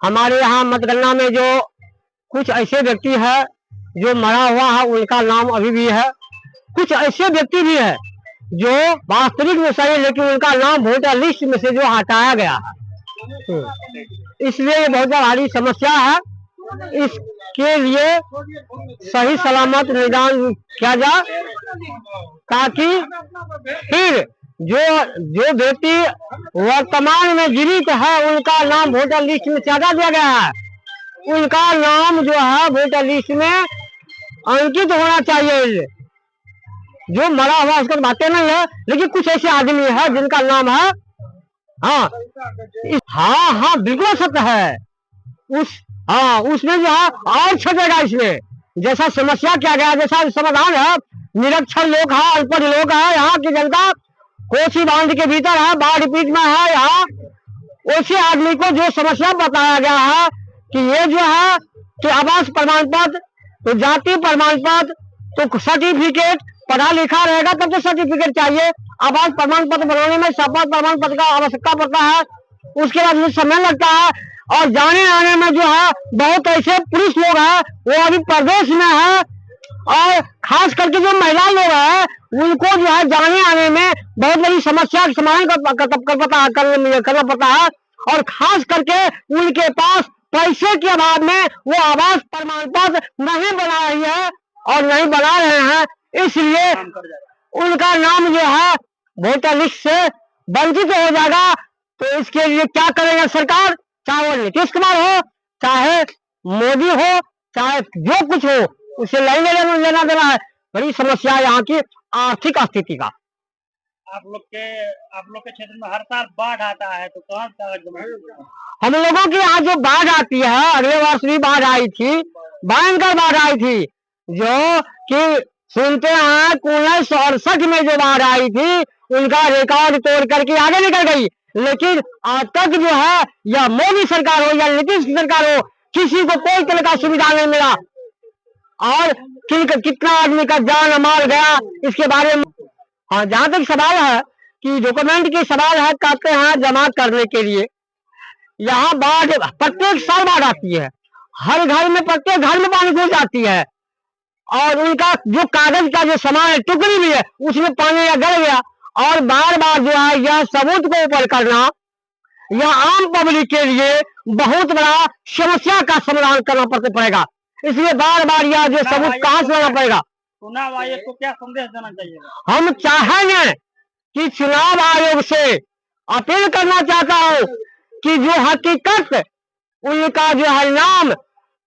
हमारे यहाँ मतगणना में जो कुछ ऐसे व्यक्ति है जो मरा हुआ है, उनका नाम अभी भी है। कुछ ऐसे व्यक्ति भी है जो वास्तविक में सही, लेकिन उनका नाम वोटर लिस्ट में से जो हटाया गया है। इसलिए ये बहुत भारी समस्या है। इसके लिए सही सलामत निदान किया जाए, ताकि फिर जो जो व्यक्ति वर्तमान में जीवित है उनका नाम वोटर लिस्ट में हटा दिया गया है, उनका नाम जो है वोटर लिस्ट में अंकित होना चाहिए। जो मरा हुआ उसका बातें नहीं है, लेकिन कुछ ऐसे आदमी है जिनका नाम है। हाँ हाँ हाँ, बिल्कुल सत्य है। उसमें जो है और छटेगा इसमें, जैसा समस्या किया गया, जैसा समाधान है। निरक्षर लोग है, अल्पढ़ लोग है, यहाँ की जनता कोसी बांध के भीतर है, बाढ़ पीट में है। यहाँ उसी आदमी को जो समस्या बताया गया है कि ये जो है कि आवास प्रमाण पत्र, तो जाति प्रमाण पत्र, तो सर्टिफिकेट, पढ़ा लिखा रहेगा तब तो सर्टिफिकेट चाहिए। आवास प्रमाण पत्र बनाने में शपथ प्रमाण पत्र का आवश्यकता पड़ता है, उसके बाद समय लगता है। और जाने आने में जो है बहुत ऐसे पुरुष लोग हैं वो अभी प्रदेश में है, और खास करके जो महिला लोग हैं उनको जो है जाने आने में बहुत बड़ी समस्या का समाधान करना पड़ता है। और खास करके उनके पास पैसे के अभाव में वो आवास प्रमाण पत्र नहीं बना रही है और नहीं बना रहे हैं, इसलिए उनका नाम जो है वोटर लिस्ट से वंचित हो जाएगा। तो इसके लिए क्या करेगा सरकार, चाहे वो नीतीश कुमार हो, चाहे मोदी हो, चाहे जो कुछ हो, उसे लेना देना है। बड़ी समस्या यहाँ की आर्थिक स्थिति का। आप लोग के क्षेत्र में हर साल बाढ़ आता है, तो कौन कागज जमा? हम लोगों की यहाँ जो बाढ़ आती है, अगले वर्ष भी बाढ़ आई थी, भयंकर बाढ़ आई थी, जो कि सुनते हैं 1968 में जो बाढ़ आई थी उनका रिकॉर्ड तोड़ करके आगे निकल गई। लेकिन आज तक जो है, या मोदी सरकार हो या नीतीश सरकार हो, किसी को कोई तरह का सुविधा नहीं मिला। और कितना आदमी का जान माल गया, इसके बारे में। हाँ, जहाँ तक सवाल है कि डॉक्यूमेंट की सवाल है, कहते हैं जमा करने के लिए यहाँ बाढ़ प्रत्येक साल बाढ़ आती है, हर घर में, प्रत्येक घर में पानी घुस जाती है। और उनका जो कागज का जो सामान है, टुकड़ी भी है, उसमें पानी गल गया। और बार बार जो है यह सबूत को ऊपर करना, यह आम पब्लिक के लिए बहुत बड़ा समस्या का समाधान करना पड़ेगा। इसलिए बार बार यह जो सबूत कहाँ से लाना पड़ेगा। चुनाव आयोग को क्या संदेश देना चाहिए? हम चाहेंगे कि चुनाव आयोग से अपील करना चाहता हूँ कि जो हकीकत उनका जो है नाम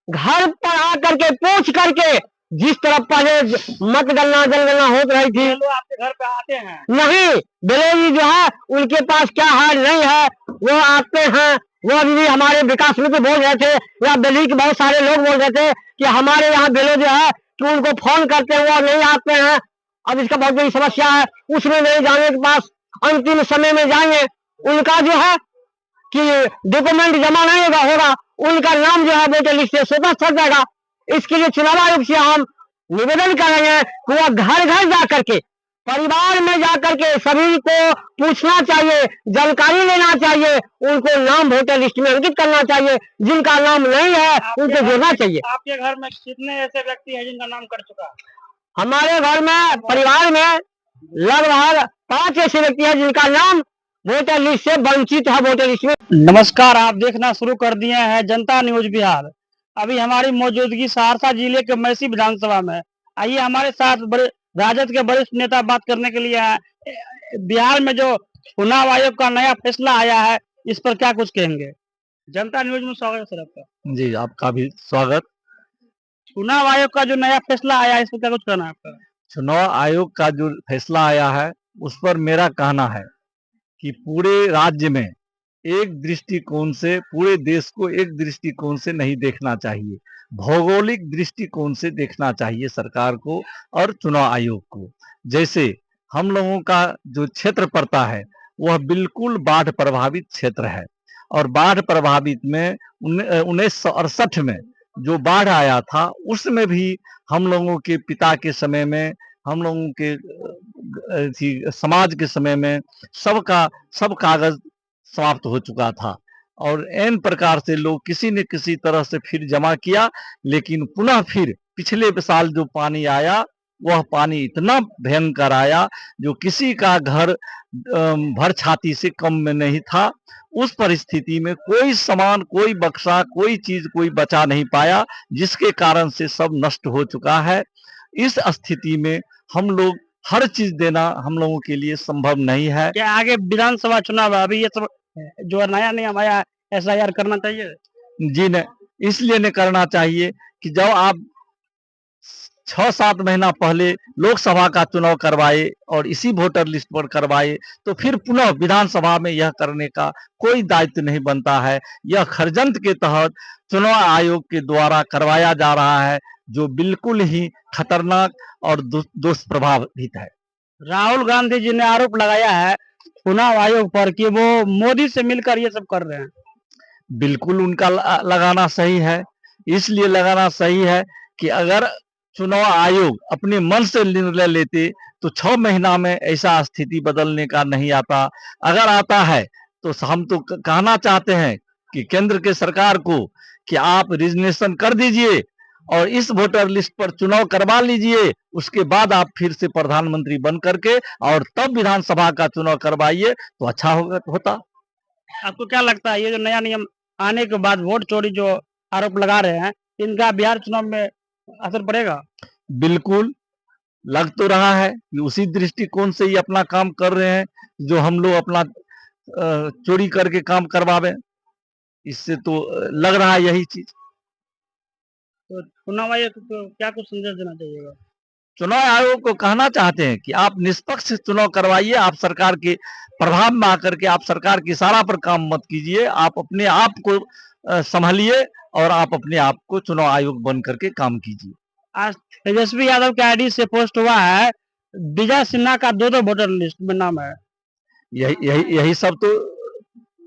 घर पर आकर के पूछ करके, जिस तरह पहले मतगणना जनगणना हो रही थी, लोग आपके घर पे आते हैं? नहीं, बेलोजी जो है उनके पास क्या है नहीं है, वो आते हैं। वो अभी भी हमारे विकास मित्र बोल रहे थे, या दिल्ली के बहुत सारे लोग बोल रहे थे कि हमारे यहाँ बेलो जो है कि उनको फोन करते हैं, वो नहीं आते हैं। अब इसका बहुत बड़ी समस्या है, उसमें नहीं जाने के पास अंतिम समय में जाएंगे, उनका जो है कि डॉक्यूमेंट जमा नहीं होगा, उनका नाम जो है वोटर लिस्ट से स्वतः छट जाएगा। इसके लिए चुनाव आयोग से हम निवेदन करेंगे कि वह घर घर जाकर के, परिवार में जाकर के सभी को पूछना चाहिए, जानकारी लेना चाहिए, उनको नाम वोटर लिस्ट में अंकित करना चाहिए। जिनका नाम नहीं है उनको जोड़ना चाहिए। आपके घर में कितने ऐसे व्यक्ति हैं जिनका नाम कट चुका? हमारे घर में, परिवार में लगभग 5 ऐसे व्यक्ति हैं जिनका नाम वोटर लिस्ट से वंचित है, वोटर लिस्ट में। नमस्कार, आप देखना शुरू कर दिए हैं जनता न्यूज बिहार। अभी हमारी मौजूदगी सहरसा जिले के मैसी विधानसभा में। आइए हमारे साथ बड़े राजद के वरिष्ठ नेता बात करने के लिए आए। बिहार में जो चुनाव आयोग का नया फैसला आया है, इस पर क्या कुछ कहेंगे? जनता न्यूज में स्वागत है सर आपका। जी, आपका भी स्वागत। चुनाव आयोग का जो नया फैसला आया है, इस पर क्या कुछ कहना है आपका? चुनाव आयोग का जो फैसला आया है उस पर मेरा कहना है कि पूरे राज्य में एक दृष्टिकोण से, पूरे देश को एक दृष्टिकोण से नहीं देखना चाहिए, भौगोलिक दृष्टिकोण से देखना चाहिए सरकार को और चुनाव आयोग को। जैसे हम लोगों का जो क्षेत्र पड़ता है वह बिल्कुल बाढ़ प्रभावित क्षेत्र है, और बाढ़ प्रभावित में 1968 में जो बाढ़ आया था उसमें भी हम लोगों के पिता के समय में, हम लोगों के समाज के समय में सब कागज समाप्त हो चुका था। और एन प्रकार से लोग किसी न किसी तरह से फिर जमा किया, लेकिन पुनः फिर पिछले साल जो पानी आया वह पानी इतना भयंकर आया जो किसी का घर भर छाती से कम में नहीं था। उस परिस्थिति में कोई सामान, कोई बक्सा, कोई चीज कोई बचा नहीं पाया, जिसके कारण से सब नष्ट हो चुका है। इस स्थिति में हम लोग हर चीज देना हम लोगों के लिए संभव नहीं है। क्या आगे विधानसभा चुनाव है, अभी ये सब जो नया नियम आया SIR करना चाहिए? जी नहीं, इसलिए नहीं करना चाहिए कि जब आप 6-7 महीना पहले लोकसभा का चुनाव करवाए और इसी वोटर लिस्ट पर करवाए, तो फिर पुनः विधानसभा में यह करने का कोई दायित्व नहीं बनता है। यह षड्यंत्र के तहत चुनाव आयोग के द्वारा करवाया जा रहा है, जो बिल्कुल ही खतरनाक और दुष्प्रभावित है। राहुल गांधी जी ने आरोप लगाया है चुनाव आयोग पर कि वो मोदी से मिलकर ये सब कर रहे हैं। बिल्कुल उनका लगाना सही है। इसलिए लगाना सही है कि अगर चुनाव आयोग अपने मन से निर्णय लेते तो 6 महीना में ऐसा स्थिति बदलने का नहीं आता। अगर आता है तो हम तो कहना चाहते हैं कि केंद्र के सरकार को कि आप रिजर्वेशन कर दीजिए और इस वोटर लिस्ट पर चुनाव करवा लीजिए, उसके बाद आप फिर से प्रधानमंत्री बन करके और तब विधानसभा का चुनाव करवाइए तो अच्छा होता। आपको क्या लगता है ये जो नया नियम आने के बाद वोट चोरी जो आरोप लगा रहे हैं, इनका बिहार चुनाव में असर पड़ेगा? बिल्कुल लग तो रहा है कि उसी दृष्टिकोण से ही अपना काम कर रहे हैं, जो हम लोग अपना चोरी करके काम करवावे। इससे तो लग रहा है यही चीज। तो चुनाव आयोग को क्या कुछ संदेश देना चाहिएगा? चुनाव आयोग को कहना चाहते हैं कि आप निष्पक्ष चुनाव करवाइए, आप सरकार के प्रभाव में आकर के आप सरकार की इशारा पर काम मत कीजिए, आप अपने आप को संभालिए और आप अपने आप को चुनाव आयोग बन करके काम कीजिए। आज तेजस्वी यादव के ID से पोस्ट हुआ है, विजय सिन्हा का 2 वोटर लिस्ट में नाम है। यही सब तो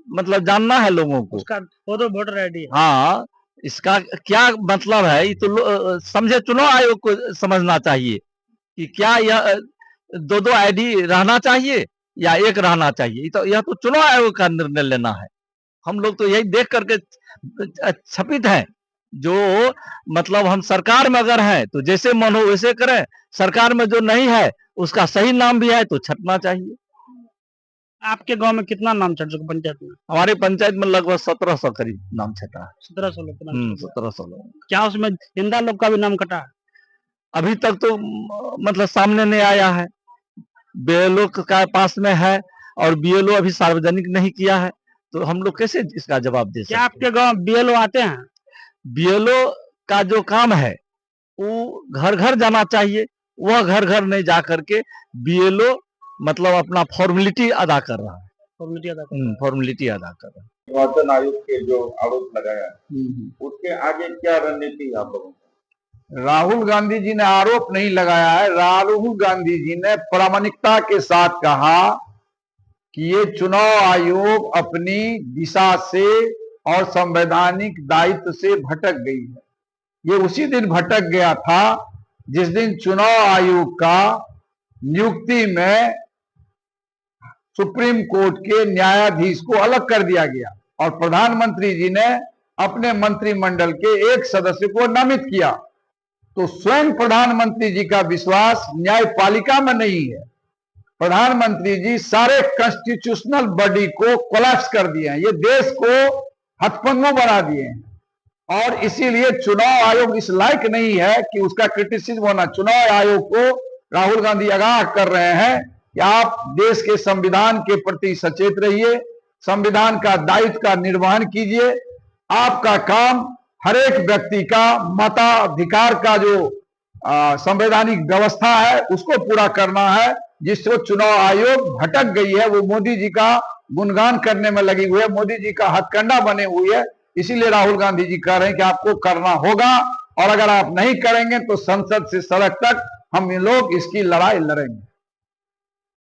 मतलब जानना है लोगों को। उसका 2 वोटर ID है। हाँ, इसका क्या मतलब है, ये तो समझे चुनाव आयोग को समझना चाहिए कि क्या यह 2 ID रहना चाहिए या एक रहना चाहिए। यह तो चुनाव आयोग का निर्णय लेना है। हम लोग तो यही देख करके छपित हैं, जो मतलब हम सरकार में अगर हैं तो जैसे मन हो वैसे करें, सरकार में जो नहीं है उसका सही नाम भी है तो छपना चाहिए। आपके गांव में कितना नाम छट चुका पंचायत में? हमारे पंचायत में लगभग 1700 करीब नाम छटा है। 1700 लोग का नाम छटा है। 1700 लोग। क्या उसमें जिंदा लोग का भी नाम कटा है? अभी तक तो मतलब सामने नहीं आया है। BLO का पास में है और BLO अभी सार्वजनिक नहीं किया है, तो हम लोग कैसे इसका जवाब दे सकते क्या आपके गांव BLO आते हैं? BLO का जो काम है वो घर घर जाना चाहिए। वह घर घर नहीं जा करके BLO मतलब अपना फॉर्मेलिटी अदा कर रहा है। फॉर्मेलिटी अदा कर रहा है। फॉर्मेलिटी अदा कर रहा है। निर्वाचन आयोग के जो आरोप लगाया उसके आगे क्या रणनीति है आप लोगों की? राहुल गांधी जी ने आरोप नहीं लगाया है, राहुल गांधी जी ने प्रामाणिकता के साथ कहा कि ये चुनाव आयोग अपनी दिशा से और संवैधानिक दायित्व से भटक गई है। ये उसी दिन भटक गया था जिस दिन चुनाव आयोग का नियुक्ति में सुप्रीम कोर्ट के न्यायाधीश को अलग कर दिया गया और प्रधानमंत्री जी ने अपने मंत्रिमंडल के एक सदस्य को नामित किया। तो स्वयं प्रधानमंत्री जी का विश्वास न्यायपालिका में नहीं है। प्रधानमंत्री जी सारे कॉन्स्टिट्यूशनल बॉडी को कोलैप्स कर दिए हैं, ये देश को हथपंगु बना दिए हैं और इसीलिए चुनाव आयोग इस लायक नहीं है कि उसका क्रिटिसिज्म होना। चुनाव आयोग को राहुल गांधी आगाह कर रहे हैं कि आप देश के संविधान के प्रति सचेत रहिए, संविधान का दायित्व का निर्वहन कीजिए। आपका काम हर एक व्यक्ति का मताधिकार का जो संवैधानिक व्यवस्था है उसको पूरा करना है। जिससे चुनाव आयोग भटक गई है, वो मोदी जी का गुणगान करने में लगी हुई है, मोदी जी का हथकंडा बने हुई है। इसीलिए राहुल गांधी जी कह रहे हैं कि आपको करना होगा और अगर आप नहीं करेंगे तो संसद से सड़क तक हम लोग इसकी लड़ाई लड़ेंगे।